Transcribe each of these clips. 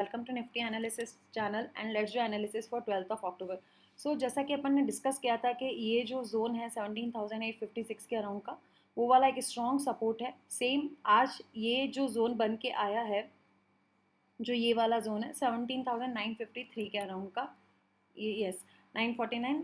Welcome to nifty analysis channel and let's do analysis for 12th of October. So जैसा कि अपन ने discuss किया था कि ये जो जोन है 17,856 के अराउंड का, वो वाला एक स्ट्रॉन्ग सपोर्ट है। सेम आज ये जो जोन बन के आया है, जो ये वाला जोन है 17,953 के अराउंड का, ये यस 949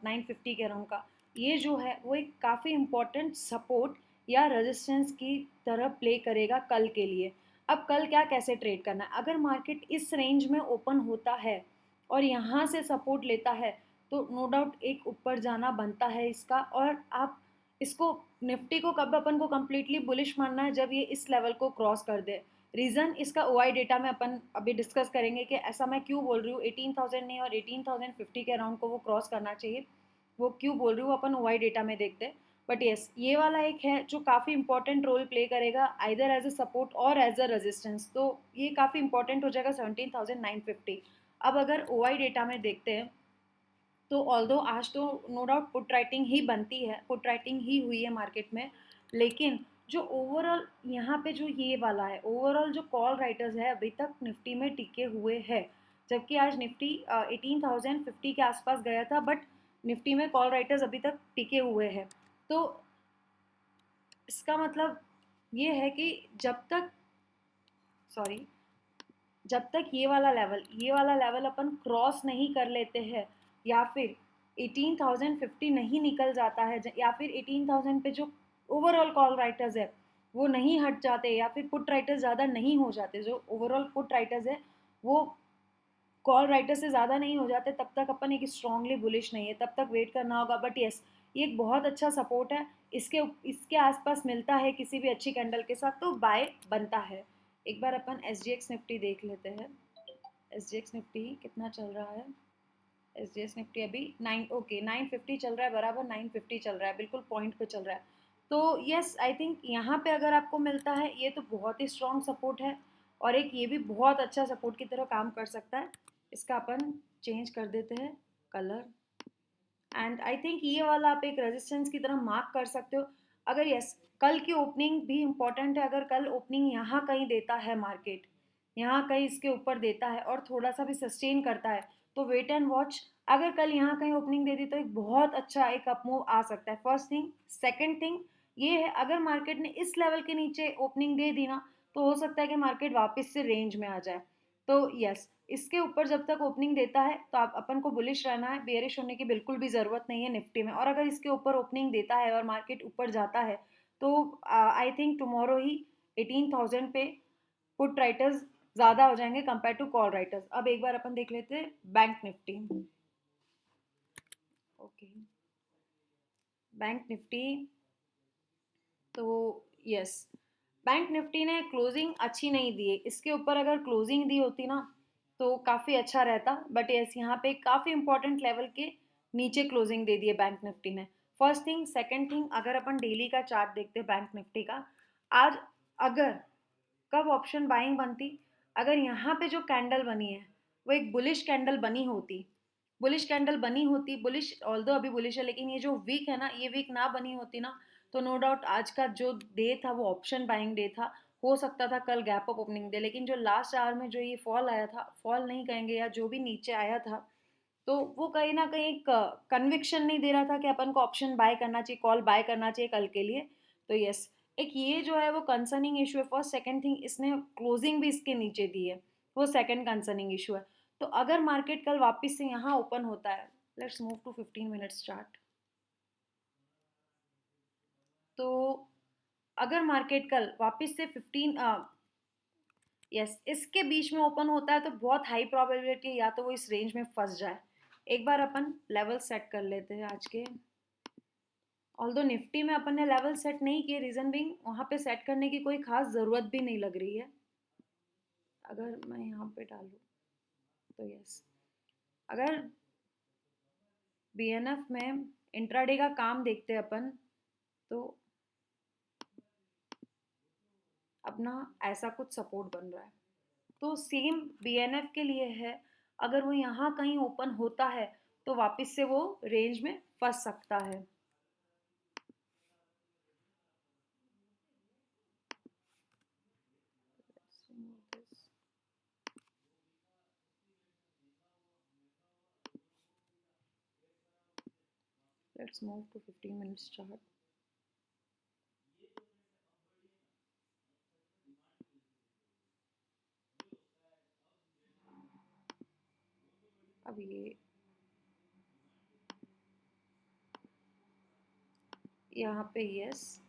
950 के अराउंड का, ये जो है वो एक काफ़ी इम्पोर्टेंट सपोर्ट या रेजिस्टेंस की तरह प्ले करेगा कल के लिए। अब कल क्या कैसे ट्रेड करना है, अगर मार्केट इस रेंज में ओपन होता है और यहाँ से सपोर्ट लेता है तो नो डाउट एक ऊपर जाना बनता है इसका। और आप इसको निफ्टी को कब अपन को कम्प्लीटली बुलिश मानना है, जब ये इस लेवल को क्रॉस कर दे। रीज़न इसका ओआई डेटा में अपन अभी डिस्कस करेंगे कि ऐसा मैं क्यों बोल रही हूँ, 18,000 नहीं और 18,050 के अराउंड को वो क्रॉस करना चाहिए, वो क्यों बोल रही हूँ अपन ओआई डेटा में देखते हैं। बट यस, ये वाला एक है जो काफ़ी इंपॉर्टेंट रोल प्ले करेगा आइदर एज अ सपोर्ट और एज अ रेजिस्टेंस, तो ये काफ़ी इंपॉर्टेंट हो जाएगा 17,950। अब अगर ओआई डेटा में देखते हैं तो ऑल्दो आज तो नो डाउट पुट राइटिंग ही बनती है, पुट राइटिंग ही हुई है मार्केट में, लेकिन जो ओवरऑल यहाँ पे जो ये वाला है, ओवरऑल जो कॉल राइटर्स है अभी तक निफ्टी में टिके हुए हैं। जबकि आज निफ्टी 18,050 के आसपास गया था, बट निफ्टी में कॉल राइटर्स अभी तक टिके हुए हैं। तो इसका मतलब ये है कि जब तक, सॉरी, जब तक ये वाला लेवल अपन क्रॉस नहीं कर लेते हैं, या फिर 18,050 नहीं निकल जाता है, या फिर 18,000 पे जो ओवरऑल कॉल राइटर्स है वो नहीं हट जाते, या फिर पुट राइटर्स ज़्यादा नहीं हो जाते, जो ओवरऑल पुट राइटर्स है वो कॉल राइटर से ज़्यादा नहीं हो जाते, तब तक अपन एक स्ट्रांगली बुलिश नहीं है, तब तक वेट करना होगा। बट यस, ये एक बहुत अच्छा सपोर्ट है, इसके इसके आसपास मिलता है किसी भी अच्छी कैंडल के साथ तो बाय बनता है। एक बार अपन एस जी एक्स निफ्टी देख लेते हैं। एस जी एक्स निफ्टी कितना चल रहा है, एस जी एक्स निफ्टी अभी 950 चल रहा है, बराबर 950 चल रहा है, बिल्कुल पॉइंट पे चल रहा है। तो यस, आई थिंक यहाँ पे अगर आपको मिलता है ये तो बहुत ही स्ट्रॉन्ग सपोर्ट है, और एक ये भी बहुत अच्छा सपोर्ट की तरह काम कर सकता है। इसका अपन चेंज कर देते हैं कलर, एंड आई थिंक ये वाला आप एक रेजिस्टेंस की तरह मार्क कर सकते हो। अगर यस, कल की ओपनिंग भी इम्पॉर्टेंट है, अगर कल ओपनिंग यहाँ कहीं देता है मार्केट, यहाँ कहीं इसके ऊपर देता है और थोड़ा सा भी सस्टेन करता है, तो वेट एंड वॉच। अगर कल यहाँ कहीं ओपनिंग दे दी तो एक बहुत अच्छा एक अप मूव आ सकता है, फर्स्ट थिंग। सेकेंड थिंग ये है, अगर मार्केट ने इस लेवल के नीचे ओपनिंग दे दी ना, तो हो सकता है कि मार्केट वापस से रेंज में आ जाए। तो यस, इसके ऊपर जब तक ओपनिंग देता है तो आप अपन को बुलिश रहना है, बेयरिश होने की बिल्कुल भी ज़रूरत नहीं है निफ्टी में। और अगर इसके ऊपर ओपनिंग देता है और मार्केट ऊपर जाता है तो आई थिंक टुमारो ही 18,000 पे पुट राइटर्स ज़्यादा हो जाएंगे कंपेयर टू कॉल राइटर्स। अब एक बार अपन देख लेते हैं bank Nifty. Okay, bank Nifty, तो यस, बैंक निफ्टी ने क्लोजिंग अच्छी नहीं दी है, इसके ऊपर अगर क्लोजिंग दी होती ना तो काफ़ी अच्छा रहता। बट यस, यहाँ पे काफ़ी इंपॉर्टेंट लेवल के नीचे क्लोजिंग दे दी है बैंक निफ्टी ने, फर्स्ट थिंग। सेकंड थिंग, अगर अपन डेली का चार्ट देखते हैं बैंक निफ्टी का, आज अगर कब ऑप्शन बाइंग बनती, अगर यहाँ पे जो कैंडल बनी है वो एक बुलिश कैंडल बनी होती, बुलिश कैंडल बनी होती, बुलिश ऑल्दो अभी बुलिश है, लेकिन ये जो वीक है ना, ये वीक ना बनी होती ना, तो नो डाउट आज का जो डे था वो ऑप्शन बाइंग डे था। हो सकता था कल गैप अप ओपनिंग डे, लेकिन जो लास्ट आवर में जो ये फॉल आया था, फॉल नहीं कहेंगे, या जो भी नीचे आया था, तो वो कहीं ना कहीं एक कन्विक्शन नहीं दे रहा था कि अपन को ऑप्शन बाय करना चाहिए, कॉल बाय करना चाहिए कल के लिए। तो यस, एक ये जो है वो कंसर्निंग इशू है फर्स्ट। सेकंड थिंग, इसने क्लोजिंग भी इसके नीचे दी है, वो सेकंड कंसर्निंग इशू है। तो अगर मार्केट कल वापस से यहाँ ओपन होता है, let's move to 15 minutes chart. तो अगर मार्केट कल वापस से 15 यस इसके बीच में ओपन होता है तो बहुत हाई प्रोबेबिलिटी या तो वो इस रेंज में फंस जाए। एक बार अपन लेवल सेट कर लेते हैं आज के। ऑल्दो निफ्टी में अपन ने लेवल सेट नहीं किए, रीजन बिंग वहाँ पे सेट करने की कोई खास ज़रूरत भी नहीं लग रही है। अगर मैं यहाँ पे डालूँ तो यस, अगर बीएनएफ में इंट्राडे का काम देखते हैं अपन, तो अपना ऐसा कुछ सपोर्ट बन रहा है, तो सेम बीएनएफ के लिए है। अगर वो यहाँ कहीं ओपन होता है तो वापस से वो रेंज में फंस सकता है। Let's move to 15 minutes chart. अब ये यहाँ पे यस,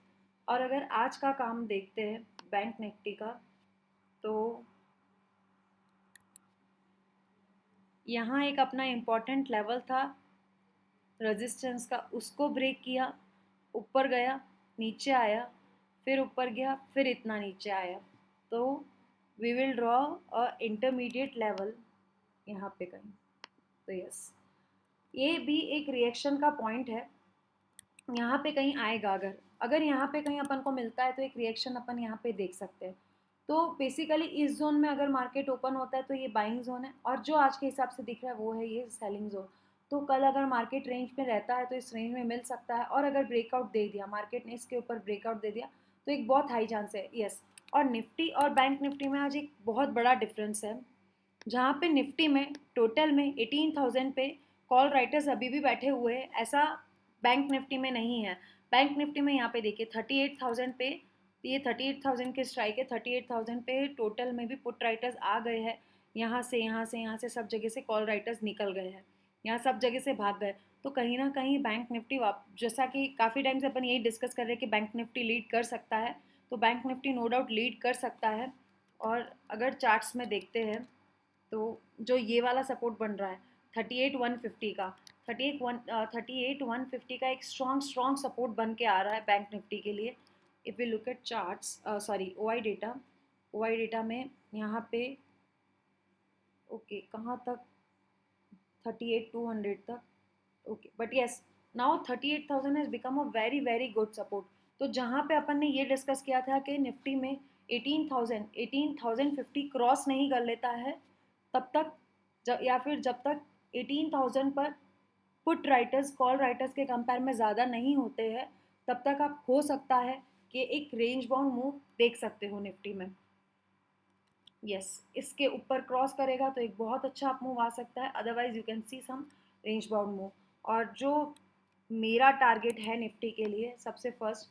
और अगर आज का काम देखते हैं बैंक निफ्टी का, तो यहाँ एक अपना इम्पोर्टेंट लेवल था रेजिस्टेंस का, उसको ब्रेक किया, ऊपर गया, नीचे आया, फिर ऊपर गया, फिर इतना नीचे आया, तो we will draw a intermediate level यहाँ पे कहीं। तो यस, ये भी एक रिएक्शन का पॉइंट है, यहाँ पे कहीं आएगा। अगर अगर यहाँ पे कहीं अपन को मिलता है तो एक रिएक्शन अपन यहाँ पे देख सकते हैं। तो बेसिकली इस जोन में अगर मार्केट ओपन होता है तो ये बाइंग जोन है, और जो आज के हिसाब से दिख रहा है वो है ये सेलिंग जोन। तो कल अगर मार्केट रेंज में रहता है तो इस रेंज में मिल सकता है, और अगर ब्रेकआउट दे दिया मार्केट ने, इसके ऊपर ब्रेकआउट दे दिया, तो एक बहुत हाई चांस है यस। और निफ्टी और बैंक निफ्टी में आज एक बहुत बड़ा डिफरेंस है, जहाँ पे निफ्टी में टोटल में 18,000 पे कॉल राइटर्स अभी भी बैठे हुए हैं, ऐसा बैंक निफ्टी में नहीं है। बैंक निफ्टी में यहाँ पे देखिए 38,000 पे, ये 38,000 के स्ट्राइक है, 38,000 पे टोटल में भी पुट राइटर्स आ गए हैं। यहाँ से यहाँ से यहाँ से सब जगह से कॉल राइटर्स निकल गए हैं, यहाँ सब जगह से भाग गए। तो कहीं ना कहीं बैंक निफ्टी जैसा कि काफ़ी टाइम से अपन यही डिस्कस कर रहे हैं कि बैंक निफ्टी लीड कर सकता है, तो bank Nifty no doubt lead कर सकता है। और अगर चार्ट्स में देखते हैं तो जो ये वाला सपोर्ट बन रहा है 38,150 का, 38,150 का एक स्ट्रॉन्ग सपोर्ट बन के आ रहा है बैंक निफ्टी के लिए। If we look at charts, sorry O I data में यहाँ पे ओके कहाँ तक 38,200 तक okay, but yes now 38,000 has become a very very good support. तो जहाँ पे अपन ने ये डिस्कस किया था कि निफ्टी में 18,050 क्रॉस नहीं कर लेता है तब तक, या फिर जब तक 18,000 पर पुट राइटर्स कॉल राइटर्स के कंपेयर में ज़्यादा नहीं होते हैं, तब तक आप हो सकता है कि एक रेंज बाउंड मूव देख सकते हो निफ्टी में। यस, इसके ऊपर क्रॉस करेगा तो एक बहुत अच्छा अप मूव आ सकता है, otherwise you can see some range bound move. और जो मेरा टारगेट है निफ्टी के लिए सबसे फर्स्ट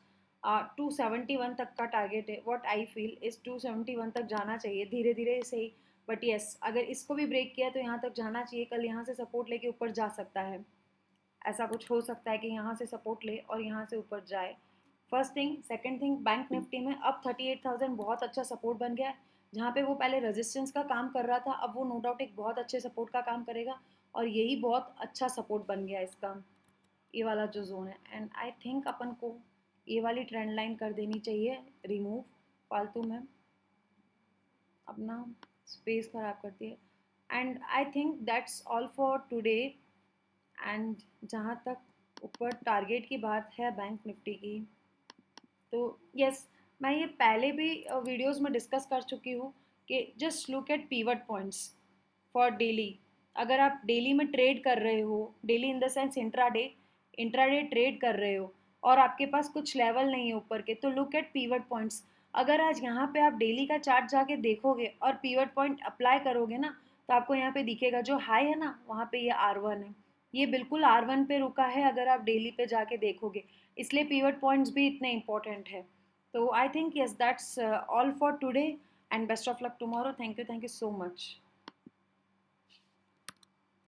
271 तक का टारगेट है। व्हाट आई फील इस 271 तक जाना चाहिए धीरे धीरे से ही, बट यस अगर इसको भी ब्रेक किया तो यहाँ तक जाना चाहिए, कल यहाँ से सपोर्ट लेके ऊपर जा सकता है। ऐसा कुछ हो सकता है कि यहाँ से सपोर्ट ले और यहाँ से ऊपर जाए। First thing, second thing, bank Nifty में अब 38,000 बहुत अच्छा सपोर्ट बन गया है, जहाँ पे वो पहले रेजिस्टेंस का काम कर रहा था, अब वो नो डाउट एक बहुत अच्छे सपोर्ट का काम करेगा, और यही बहुत अच्छा सपोर्ट बन गया इसका, ये वाला जो जोन है। एंड आई थिंक अपन को ये वाली ट्रेंड लाइन कर देनी चाहिए रिमूव, फालतू में अपना स्पेस खराब करती है। And I think that's all for today. And जहाँ तक ऊपर टारगेट की बात है बैंक निफ्टी की, तो यस मैं ये पहले भी वीडियोस में डिस्कस कर चुकी हूँ कि just look at pivot points for daily. अगर आप डेली में ट्रेड कर रहे हो, daily in the sense intraday, intraday trade कर रहे हो, और आपके पास कुछ लेवल नहीं है ऊपर के, तो लुक एट पीवट पॉइंट्स। अगर आज यहाँ पे आप डेली का चार्ट जाके देखोगे और पीवट पॉइंट अप्लाई करोगे ना, तो आपको यहाँ पे दिखेगा जो हाई है ना वहाँ पे ये R1 है, ये बिल्कुल R1 पे रुका है अगर आप डेली पे जाके देखोगे, इसलिए पीवट पॉइंट्स भी इतने इंपॉर्टेंट है। तो I think yes that's all for today, and best of luck tomorrow. Thank you so much.